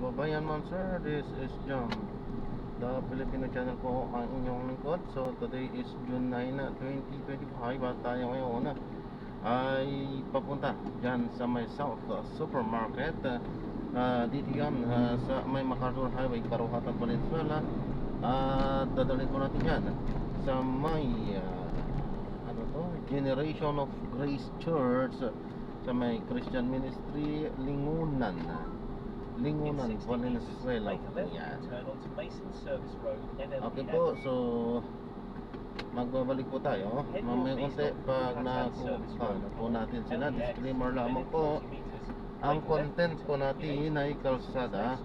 kababayan, ma'am sir, this is Jam, the Filipino channel po ang inyong lingkod. So today is June 9, 2025 at tayo ngayon ay papunta dyan sa may South Supermarket. Dito yan sa may MacArthur Highway, Karuhatan, Valenzuela. At dadalhin ko natin yan sa may Generation of Grace Church sa may Christian Ministry, Lingunan, Valenzuela po yan. Okay po, so magbabalik po tayo mamaya konti pag nakuha po natin sila. Disclaimer lamang po, ang content po natin ay kalsada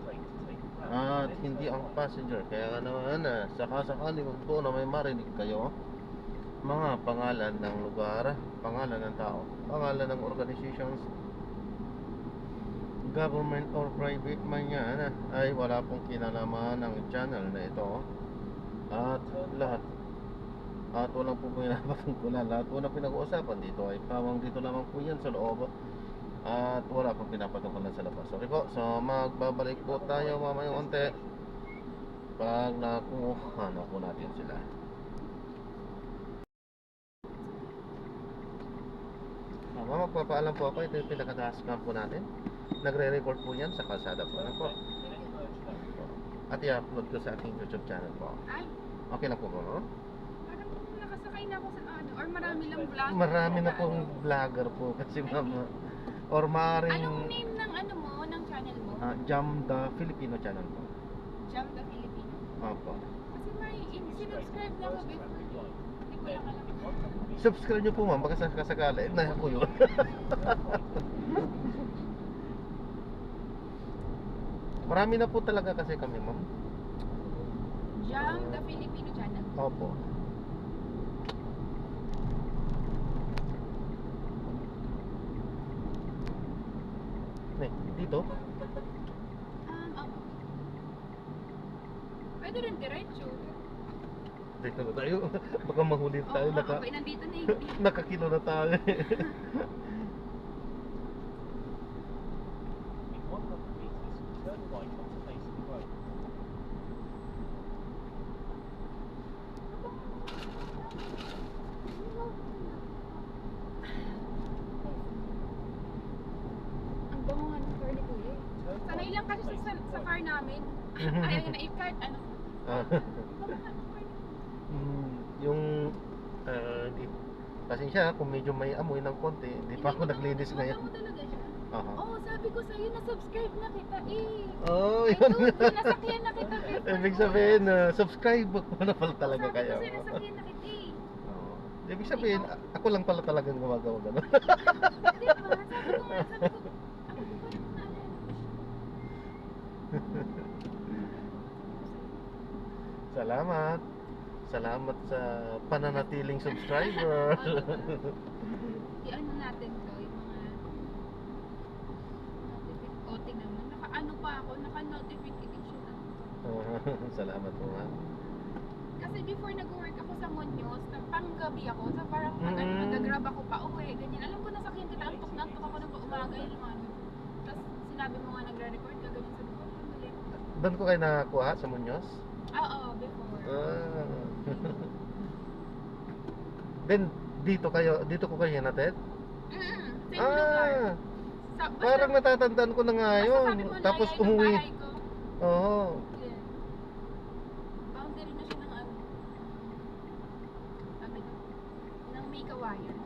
at hindi ang passenger. Kaya naman sakasakali po na may marinig kayo mga pangalan ng lugar, pangalan ng tao, pangalan ng organizations, government or private man yan, ay wala pong kinalaman ng channel na ito. At lahat, at walang po pinapatungkulan. Lahat po na pinag-uusapan dito ay pawang dito lamang po yan sa loob, at wala pong pinapatungkulan sa labas. Okay po, so magbabalik po tayo mamaya unti pag nakuha na po natin sila. Magpapaalam po ako, ito yung pinaka-task cam po natin. Nagre-record po yan sa kalsada po. Ano po? At i-upload ko sa aking YouTube channel po. Ay, Okay lang po po, no? parang nakasakay na ako sa ano, or marami lang vlogger. Marami na pong vlogger po kasi mama. Or maaaring Anong name ng ano mo, ng channel mo? Jam the Filipino channel po. Jam the Filipino. Opo. Kasi may sinubscribe na ako before. Hindi ko lang alam. Subscribe nyo po ma'am, baka sakasakali na ako yun. Marami na po talaga kasi kami ma'am. Jam the Filipino channel. Opo. Dito? Ako. Pwede rin diretso. Dito na tayo. Baka mahuli tayo. Oo, okay, nandito na eh. Nakakilo na tayo. Ang bango nga ng car ni Kuya eh. Sanay lang kasi sa car namin. Ayaw niya na i-cart, ano. Yung di, pasensya kung medyo may amoy ng konti, hindi pa ako naglinis ngayon. Mabango talaga siya. Aha. Oo, sabi ko sa'yo, na-subscribe na kita eh. Oh, I yun. told you, nasakyan na kita before. Ibig sabihin, subscribe ko na pala talaga Sabi kayo. ko sa'yo, nasakyan na kita eh. Ibig sabihin, ako lang pala talagang gumagawa gano'n. Diba? Sabi ko nga, ako ko pa rin naalala. Salamat. Salamat sa pananatiling subscriber. I-ano natin to, yung mga o, tingnan mo, naka-ano pa ako, naka-notification ako. Salamat po ma'am. Kasi before nag-work ako sa Muñoz, panggabi ako, sa parang nag-grab ako pa uwi, ganyan. Alam ko nasakyan kita, antok na antok ako ng umaga yun, mga ano. Tapos sinabi mo nga nagre-record ka, ganyan, sabi ko, mali. Doon ko kayo nakakuha sa Muñoz? Oo, before. Then dito ko kayo hinatid? Same lugar. Parang natatandaan ko na nga yun. Tapos umuwi. Oo. Yeah. Boundary na siya ng ano. Sabi ko, ng may kawayan.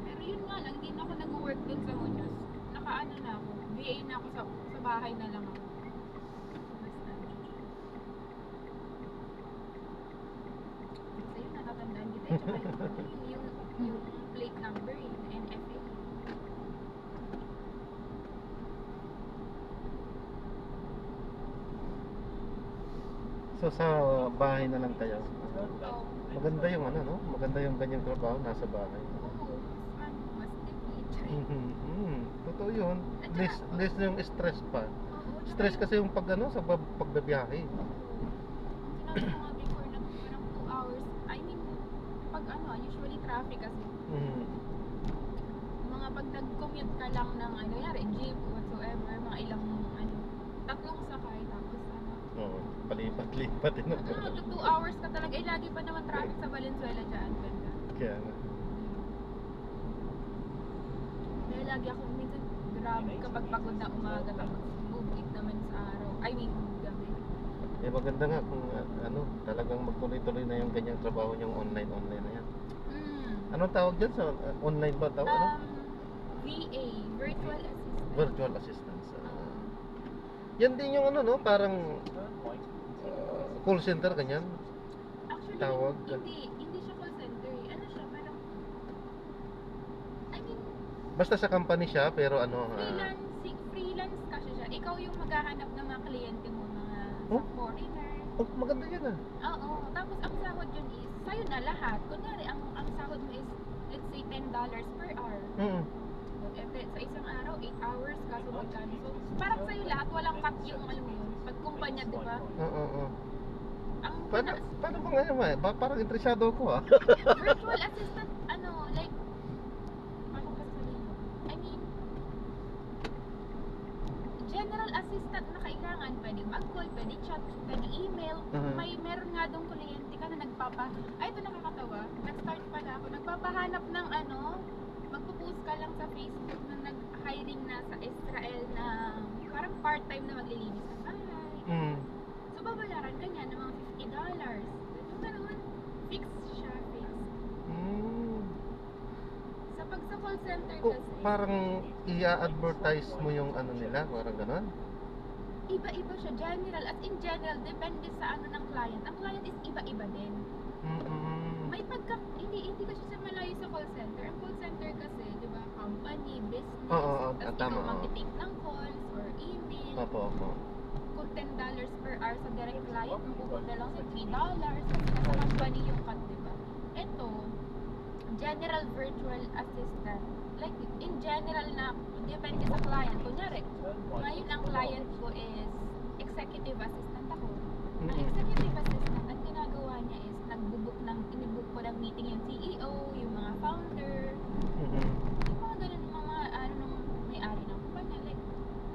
Pero yun nga lang, hindi na ako nag-work dun sa Muñoz. Naka-ano na ako, VA na ako sa bahay na lang ako. Basta yun, natatandaan kita. Tsaka yung plate number, yung NFA. So sa bahay na lang kayo. Oo. Maganda yung ano, no? Maganda yung ganyang trabaho nasa bahay. Oo, mas tipid. Totoo yun. Less na yung stress pa. Oo, Stress kasi yung pag ano, sa pagbabiyahe. sinabi ko nga before na parang 2 hours. I mean, pag ano, usually traffic kasi. Mga pag nag-commute ka lang ng ano, yari, jeep, whatsoever, mga ilang ano, Lipat-lipat din. Ano, 2 hours ka talaga. Eh, lagi pa naman traffic sa Valenzuela dyan. Ganda. Kaya nga. Dahil lagi ako minsan grabe kapag pagod na umaga tapos bublik naman sa araw. I mean, gabi. Eh maganda nga kung ano, talagang magtuloy-tuloy na yung ganyang trabaho niyong online na yan. Anong tawag dyan sa online ba tawag? Ano? VA, Virtual Assistant. Virtual Assistance. Yan din yung ano no, parang call center ganyan. Actually, Tawag. hindi siya call center. Ano siya, parang, I mean, Basta sa company siya pero ano, freelance kasi siya. Ikaw yung maghahanap ng mga kliyente mo, mga Oh? foreigner. oh, maganda yan ah. Oo. Tapos ang sahod yun is, sa'yo na lahat. Kunyari, ang sahod mo is, let's say, $10 per hour. Mm. Sa isang araw, 8 hours, kaso magkano. So, parang sa'yo lahat, walang cut yung ano yun. Pag kumpanya, di ba? Oo. Ang Paano ba ngayon parang interesado ako ah. virtual assistant, ano, like, paano ba sabihin mo? I mean, general assistant na kailangan, pwede mag-call, pwede chat, pwede email. Meron nga dong kliyente ka na ay, ito nakakatawa. Nag-start pala ako, nagpapahanap ng ano, magpo-post ka lang sa Facebook na nag-hiring na sa Israel na parang part-time na maglilinis ng bahay. So, babayaran ka niya ng mga $50. Yung gano'n, fixed siya, fixed. Pag sa call center kasi, Parang i-advertise mo yung ano nila, parang ganon. iba-iba siya, general. At in general, depende sa ano ng client. Ang client is iba-iba din. May hindi kasi siya malayo sa call center. Ang call center kasi, di ba, company, business, Oo, tapos tama, ikaw oo. mag-take ng calls or email. Opo. Kung $10 per hour sa direct client, mapupunta lang sa $3 kasi nasa company yung cut, di ba? Ito, general virtual assistant. Like, in general na, depende sa client. Kunyari, ngayon ang client ko is executive assistant ako. Ang executive assistant, ang ginagawa niya is, inibook ko ng meeting yung CEO, yung mga founder, yung mga ganun, mga ano nung may-ari ng kumpanya. Like,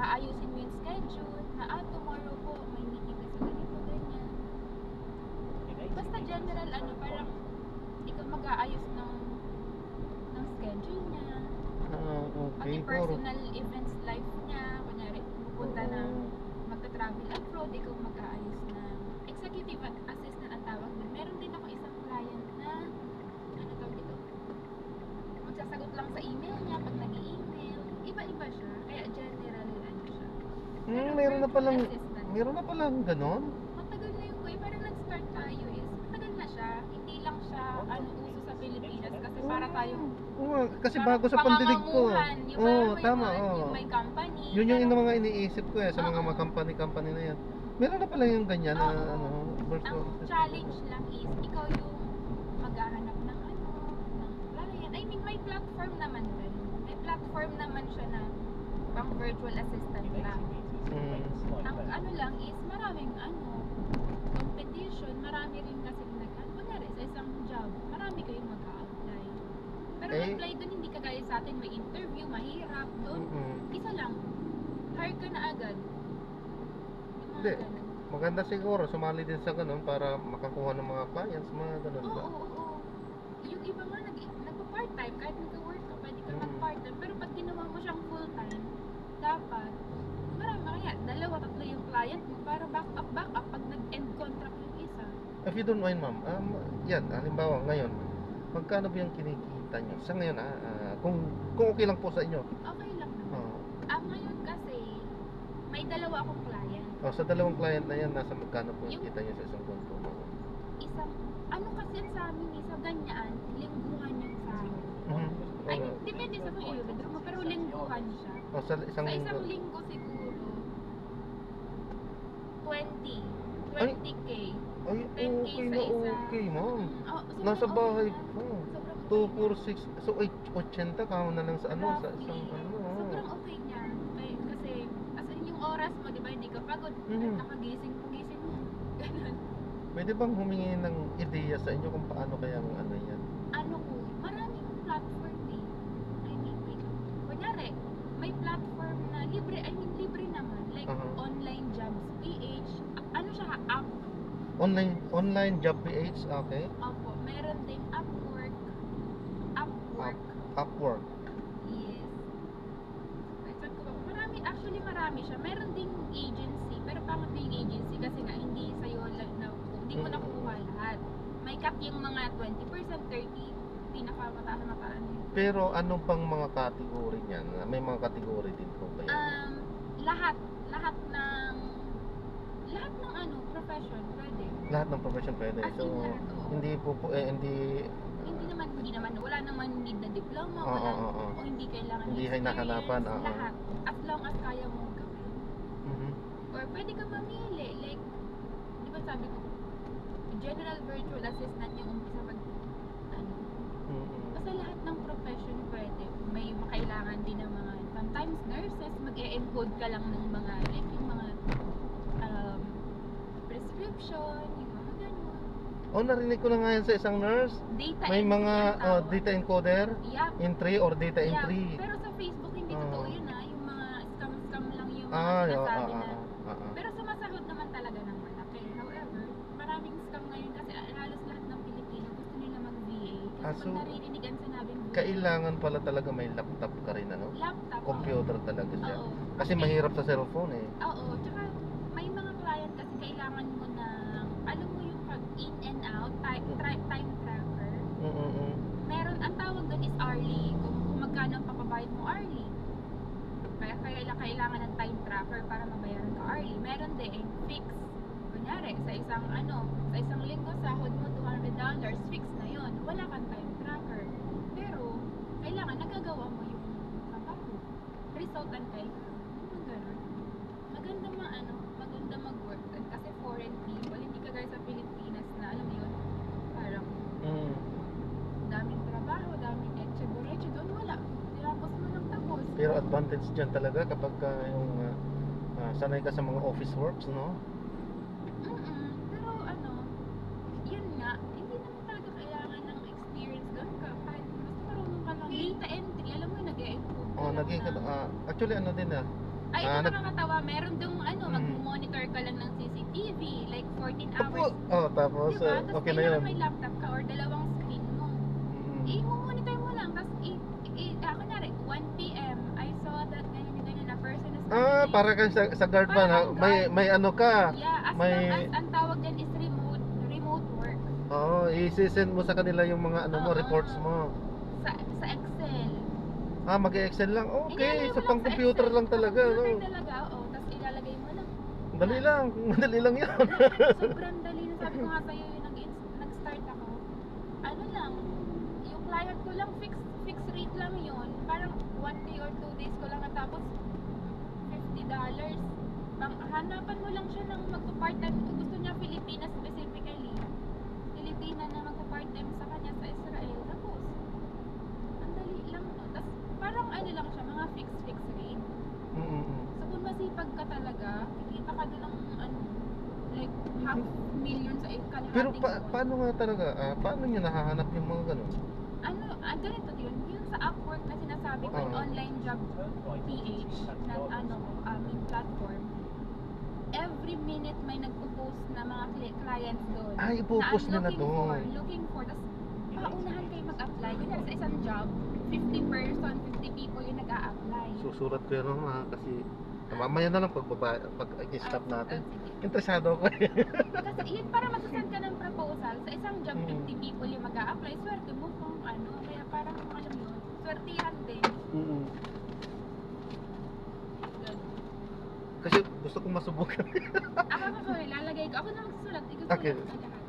aayusin mo yung schedule, na tomorrow po, may meeting kasi ganito, ganyan. Basta general, ano, parang, ikaw mag-aayos ng schedule niya. Pati Okay, personal events life niya. Kunyari, pupunta na magta-travel abroad, ikaw mag-aayos na executive assistant ang tawag din. Meron din ako isang client na ano tawag dito? Magsasagot lang sa email niya pag nag-i-email. Iba-iba siya. Kaya general ano siya. Pero meron virtual na palang ganon. matagal na yung parang nag-start tayo is matagal na siya. Hindi lang siya uso sa Pilipinas kasi para tayong Kasi parang bago sa pandinig ko. pangamamuhan. Yung parang may Tama, yung may company. Yun yung pero mga iniisip ko sa mga company na yan. Meron na pala yung ganyan na ano, virtual ang assistant. challenge lang is ikaw yung maghahanap ng ng client. I mean, may platform naman din. May platform naman siya na pang virtual assistant lang. Ang ano lang is maraming competition, marami rin kasi kunyari sa isang job, marami kayong mag-a-apply. Pero apply doon hindi kagaya sa atin, may interview, mahirap. Doon, isa lang, hire ka na agad. Yung mga Hindi. ganun. Maganda siguro, sumali din sa ganun para makakuha ng mga clients, mga ganun ba? Oo. Yung iba nga nagpa-part-time, kahit nag-work ka, pwede ka mag-part-time. Pero pag ginawa mo siyang full-time, dapat, marami kaya, 2-3 yung client mo para back up pag nag-end contract yung isa. If you don't mind ma'am, yan, halimbawa ngayon, magkano ba yung kinikita nyo? Sa ngayon kung okay lang po sa inyo. Okay lang naman. Ngayon kasi, may 2 akong client. Sa dalawang client na yan, nasa magkano po yung kita nyo sa isang konto? Isang, kasi sa amin sa ganyan, lingguhan yung sahod. I mean, depende sa kung i-withdraw mo, pero lingguhan siya. Sa isang Sa linggo? isang linggo siguro, 20K. Ay, 10K okay sa na isa. okay ma'am. Sobrang Nasa okay bahay na. po. Sobrang 2, 4, 6, so 80 ka na lang sa ano, sa isang ano. Sobrang okay niya. Kasi, as in yung oras mo, di ba, hindi ka pagod. Nakagising mo. Ganun. Pwede bang humingi ng ideya sa inyo kung paano kaya ang ano yan? Maraming platform eh. I mean, kunyari, may platform na libre naman. Like, online jobs, PH, siya, app. Online job PH, okay. Opo, meron ding Upwork. Upwork. Upwork. Yes. Saan ko ba? Marami siya. Meron ding agency, pero pangit na yung agency kasi nga hindi sa'yo hindi mo nakukuha lahat. May cap yung mga 20%, 30%, pinakamataas. Pero ano bang mga category niyan? May mga category din po ba yan? Lahat ng profession pwede. Lahat ng profession pwede. As in So, lahat, oo. hindi po hindi Hindi naman, wala naman need na diploma, Oo. o hindi kailangan Hindi experience, hinahanapan, oo. lahat. As long as kaya mong gawin. Mhm. Or pwede ka mamili, like, di ba sabi ko, general virtual assistant yung umpisa Mhm. basta lahat ng profession pwede. May makailangan din ng mga, sometimes nurses, mag-e-encode ka lang ng mga, like, yung mga, prescription, yung mga ganun. Narinig ko na nga yan sa isang nurse. Data May entry mga ang tawag. data encoder, Yeah. entry or data Yeah, entry. pero sa Facebook hindi Oo. totoo yun yung mga scam lang yung mga Ah, sinasabi na. oo. Pero sumasahod naman talaga ng malaki. However, maraming scam ngayon kasi halos lahat ng Pilipino gusto nila mag-VA. Kasi So, pag naririnig ang sinabing VA, kailangan pala talaga may laptop ka rin, ano? laptop. Computer talaga siya. Oo. Kasi mahirap sa cellphone eh. Oo, tsaka may mga client kasi kailangan mo na, alam mo yung pag in and out, time tracker. Mm. Meron, ang tawag doon is hourly, kung magkano ang papabayad mo hourly. Kaya kailangan ng time tracker para mabayaran ka hourly. Meron din fix. Kunyari, sa isang linggo sahod mo $200, fix na yon. Wala kang time tracker. Pero kailangan nagagawa mo yung trabaho. Resultant kailangan. Yung ganun. Maganda mag-work. Kasi foreign people, hindi ka guys sa Pilipinas na, alam mo yun, parang daming trabaho, daming etche-boreche, doon wala. Tapos mo lang tapos. Pero advantage dyan talaga kapag yung sanay ka sa mga office works, no? Pero yun nga, hindi naman talaga kailangan ng experience doon ka. Kahit basta marunong ka lang. Data entry, alam mo yung nag-e-encode ka lang Naging na. actually ano din Ay, ito nag- nakakatawa. Meron dong mag-monitor ka lang ng CCTV, like 14 hours. tapos Diba? Tapos okay na kailangan yun. may laptop ka or dalawang screen mo. I-monitor mo lang. Tapos, kunwari, 1 p.m. I saw that ganyan na person is Para kang sa guard ba na Parang guard. may ano ka. Yeah, as may- long as ang tawag dyan is remote work. I-send mo sa kanila yung mga Oo. reports mo. Sa Excel. Mag-excel lang. Ilalagay Okay, mo sa lang pang-computer Excel. lang talaga, Sa computer no? talaga, oo. Tapos ilalagay mo lang. Madali lang 'yan. Sobrang dali na. Sabi ko nga sa'yo yung nag-start ako. Ano lang, yung client ko lang, fixed rate lang yun. Parang 1 day or 2 days ko lang natapos $50. Hanapan mo lang siya ng magpa-part-time. Gusto niya Pilipinas specifically. Pilipina na magpa-part-time sa kanya sa Israel. Tapos, ang dali lang. No? Tapos, parang lang siya, mga fixed rate. So, kung masipag ka talaga, kikita ka doon ng like $500,000 sa kalahating Pero buwan. paano nga talaga? Paano niyo nahahanap yung mga ganun? Ganito yun. Yung sa Upwork na sinasabi ko, yung online job PH na platform, every minute may nagpo-post na mga clients doon. Ipo-post na nila doon. looking for. Tapos, paunahan kayo mag-apply. Kunyari sa isang job, 50 people yung nag-a-apply. Susulat ko yun kasi mamaya na lang pag i-stop natin. Sige. Interesado ako. Kasi yun, para mag-send ka ng proposal, sa isang job, 50 people yung mag-a-apply, swerte mo kung kaya parang alam yun, swertihan din. Ganun. Kasi gusto kong masubukan. Ako lalagay ko. Ako na magsusulat. Gusto Okay. ko sa lahat.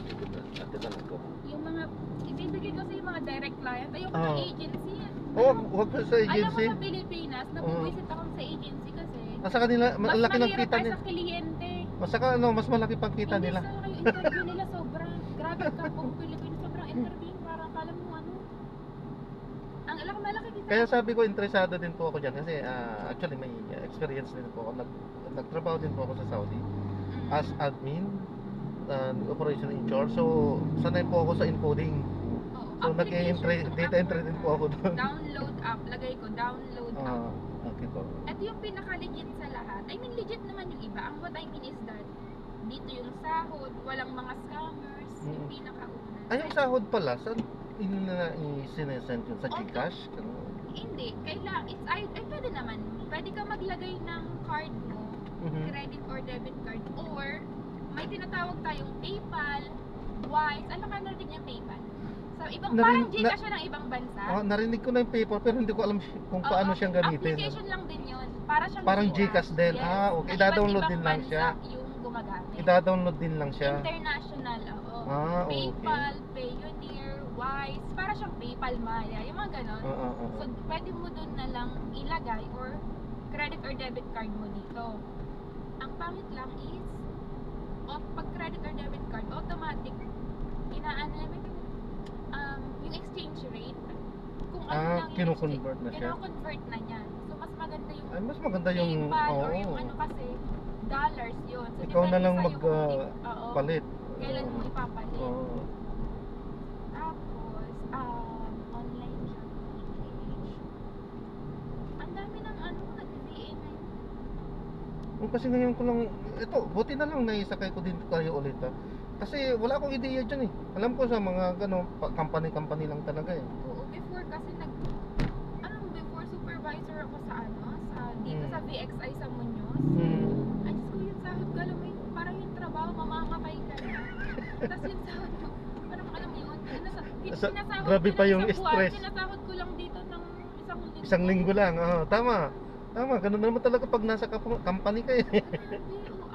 Sige na, ate na lang ko. Yung mga, ibibigay ko sa yung mga direct client, ayoko Oo. ng agency. Huwag pa sa Alam mo agency. sa Pilipinas, nabubisit ako sa agency kasi Sa kanila, mas malaki ng mahirap kita tayo nila. sa kliyente. Saka mas malaki pang kita Hindi nila. sa yung interview nila sobrang grabe ka kung Pilipino, sobrang interview, parang kala mo ang malaki kita. Kaya sabi ko, interesado din po ako dyan kasi actually may experience din po ako. Nagtrabaho din po ako sa Saudi as admin, operation in charge. So, sanay po ako sa encoding. So, data entry din po ako doon. Download app, lagay ko, download app. Okay po. Ito yung pinaka-legit sa lahat. I mean, legit naman yung iba. What I mean is that, dito yung sahod, walang mga scammers, yung Mm. pinakauna. Ay, yung sahod pala, saan sinesend yun? Sa Auto. Gcash? Hindi, ay pwede naman. Pwede ka maglagay ng card mo, Mhm. credit or debit card, or may tinatawag tayong PayPal, Wise, ano ka narinig yung PayPal? Sa ibang, parang Gcash siya ng ibang bansa. Narinig ko na yung PayPal pero hindi ko alam kung paano Oo, siyang gamitin. application lang din yun. Para siyang Parang Gcash din. Yes. Ah, okay. Na Ida-download iba't din ibang lang siya. bansa yung gumagamit. Ida-download din lang siya. International, oo. Ah, okay. PayPal, Payoneer, Wise, para siyang PayPal Maya, yung mga ganon. So, pwede mo dun na lang ilagay or credit or debit card mo dito. Ang pangit lang is, pag credit or debit card, automatic, yung exchange rate, kung ano lang yung kino-convert na siya. kino-convert na niya. So, mas maganda yung Ay, mas maganda yung PayPal or yung ano kasi, dollars yun. So, Ikaw na depende lang sa'yo kung palit. kailan mo ipapalit. Oo. Tapos, online shopping. Ang dami ng nag-VA ngayon. Kasi ngayon ko lang, ito, buti na lang naisakay ko din kayo ulit ha. Kasi wala akong ideya dyan eh. Alam ko sa mga company-company lang talaga eh. Oo, before kasi before supervisor ako dito sa VXI sa Muñoz. Ay, Diyos ko, yung sahod ko, alam mo yun, parang yung trabaho, mamamatay ka na. Tapos yung sahod ko, parang alam mo yun, sinasahod Grabe ko pa ng yung isang buwan, stress. sinasahod ko lang dito ng Isang linggo lang. Tama. Ganun naman talaga pag nasa company ka eh.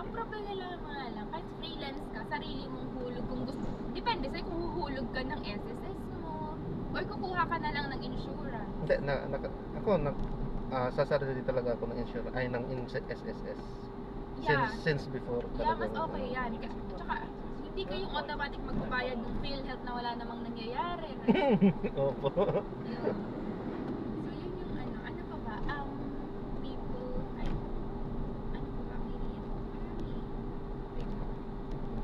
Ang problema lang, kahit freelance ka, sarili mong hulog kung gusto. Depende sa'yo kung huhulog ka ng SSS mo, or kukuha ka na lang ng insurance. Hindi, sasarili talaga ako ng insurance, ay ng SSS. Yeah. Since before Yeah, talaga. mas okay yan. Tsaka, hindi kayong automatic magbabayad ng PhilHealth na wala namang nangyayari. Opo. Yun. So, yun yung ano pa ba? People, ano pa ba?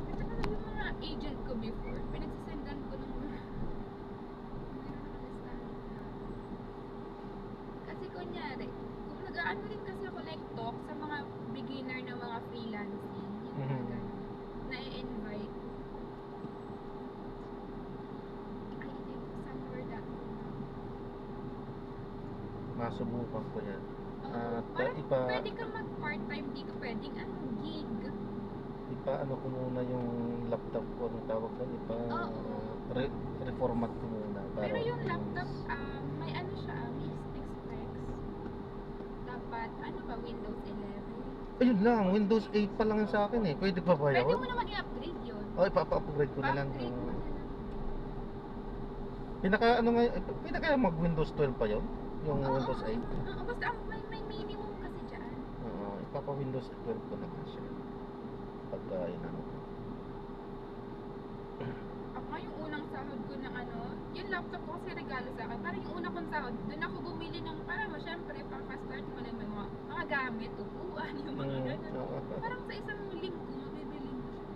At saka yung mga agent ko before, pinagsisendan ko ng mga kasi kunyari, kung nag-aano rin kasi ako like talk sa mga beginner na mga freelancing, yung mga ganun, na-invite. Ay, hindi ko somewhere that. Masubukan ko yan. Parang pwede ka mag-part-time dito, pwedeng gig. Ano ko muna yung laptop ko, anong tawag doon, Oo. reformat ko muna. Pero yung laptop, may siya, may specs. Dapat, Windows 11. Ayun lang, Windows 8 pa lang yun sa akin eh. Pwede pa ba yun? Pwede mo naman i-upgrade yun. Ipapa-upgrade ko na lang. Pa-upgrade mo na lang. Pwede kaya mag-Windows 12 pa yun? Yung Oo, Windows 8? Oo, basta may minimum kasi dyan. Ipapa-Windows 12 ko na kasi. Pagka inano ko. Ako nga yung unang sahod ko ng yung laptop ko kasi regalo sa akin. Parang yung una kong sahod, doon ako bumili ng, parang syempre, pang-start mo lang mga gamit, upuan, yung mga ganun. Parang sa isang linggo, mabibili mo siya.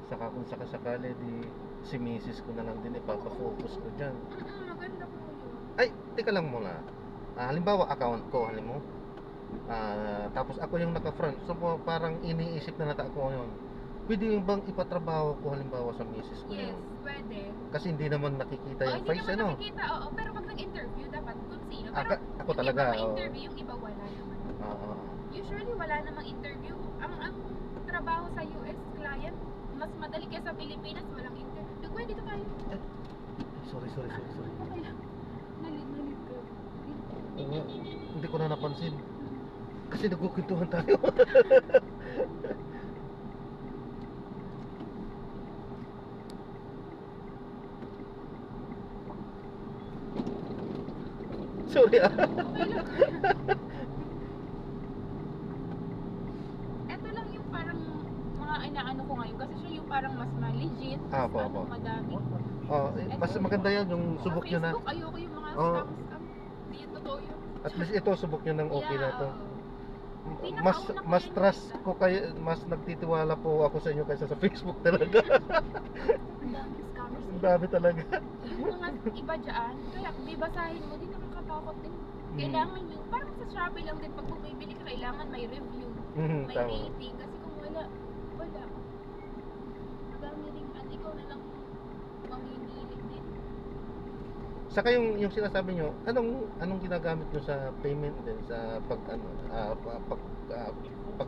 Saka kung sakasakali, di si misis ko na lang din ipapafocus ko dyan. Maganda po yun. Ay, teka lang muna. Halimbawa, account ko, tapos ako yung naka-front. So, parang iniisip na nata ako yun. Pwede yung bang ipatrabaho ko halimbawa sa misis ko? Yes, pwede. Kasi hindi naman nakikita yung Hindi face, naman nakikita, oo. Pero pag nag-interview, dapat kung sino. Pero ako talaga, yung iba ma-interview, yung iba wala naman. Usually, wala namang interview. Ang trabaho sa US client, mas madali kaya sa Pilipinas, walang interview. Pwede dito tayo. Sorry. Nalit ko. Hindi ko na napansin. Kasi nagkukwentuhan tayo. Sorry Okay lang. Ito lang yung parang mga inaano ko ngayon kasi siya yung parang mas legit, mas madami. Mas maganda yan yung subok nyo na. Facebook, ayoko yung mga scam. Hindi yung totoo yun. At least ito, subok nyo ng okay na to. Pinakauna ko Mas yan trust nakita. ko kayo, mas nagtitiwala po ako sa inyo kaysa sa Facebook talaga. Ang daming scammers. Ang dami talaga. Yung mga iba dyan, kaya kung bibasahin mo, di nakakatakot din. Kailangan yung, parang sa Shopee lang din, pag bumibili ka, kailangan may review, may Tama. rating. Kasi kung wala. Madami rin, at ikaw na lang mamimili din. Saka yung sinasabi nyo, anong ginagamit nyo sa payment din sa pag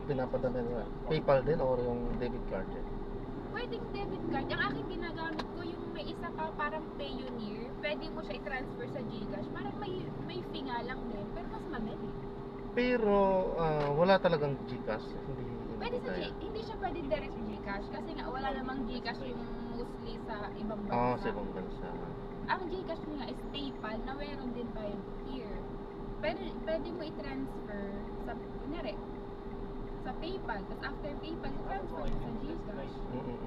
pinapadala nyo? PayPal din or yung debit card din? Pwedeng debit card. Ang aking ginagamit ko, yung may isa ka parang Payoneer, pwede mo siya i-transfer sa Gcash. Parang may fee nga lang din, pero mas madali. Pero wala talagang GCash, hindi Pwede sa kaya. hindi siya pwede direct Gcash kasi nga wala namang Gcash yung mostly sa ibang Oo, bansa. sa ibang bansa. Ang Gcash nga is PayPal na meron din tayo here. Pwede mo i-transfer sa, kunyari, sa PayPal. Tapos after PayPal, i-transfer mo sa Gcash.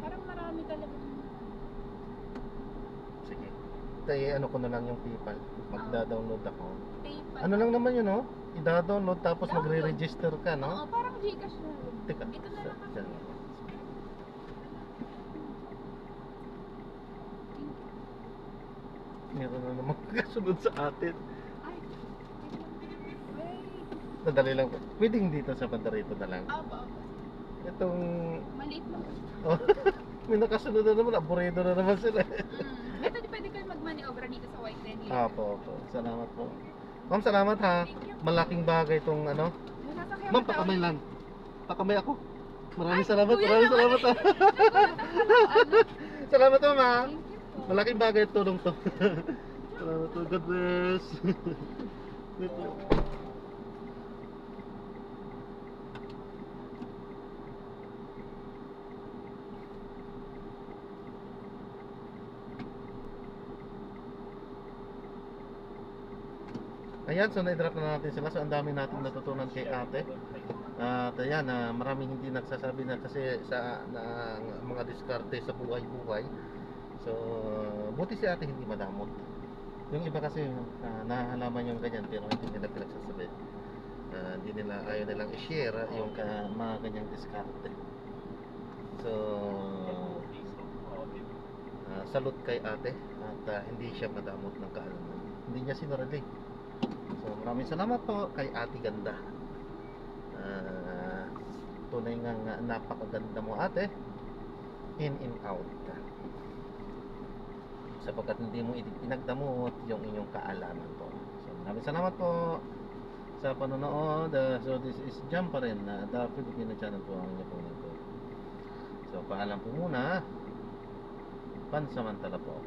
Parang marami talagang Sige. Tayo, ano ko na lang yung PayPal. Magda-download ako. PayPal. Ano lang naman yun, no? I-download tapos Download. magre-register ka, no? Oo, parang Gcash na rin. Teka, Ito na lang dyan. ako. Meron na naman kasunod sa atin. Ay, wait. Nadali lang po. Pwedeng dito sa bandarito na lang. Opo. Itong... Maliit lang. Oh, may nakasunod na naman. Aburrido na naman sila. Ito, di pwede kayo mag-manobra dito sa White Lady. Opo. Salamat po. Ma'am, salamat ha. Malaking bagay itong ano. Ma'am, pakamay lang. Pakamay ako. Maraming salamat. kuya Maraming naman salamat ha. Salamat ma'am ha. Malaking bagay at tulong to. Salamat po. God bless. Wait lang. Ayan, so na-drop na natin sila. So ang dami natin natutunan kay ate. At ayan, maraming hindi nagsasabi na kasi sa mga diskarte sa buhay-buhay. So, buti si ate hindi madamot. Yung iba kasi nahalaman yung ganyan pero hindi nila pinagsasabi. Hindi nila, ayaw nilang i-share yung mga ganyang diskarte. So, salute kay ate at hindi siya madamot ng kaalaman. Hindi niya sinarili. So, maraming salamat po kay Ate Ganda. Tunay nga napakaganda mo ate. In and out. Sapagkat hindi mo pinagdamot yung inyong kaalaman po. So, maraming salamat po sa panonood. So, this is Jam pa rin. The Filipino Channel po ang inyong po. So, paalam po muna. Pansamantala po.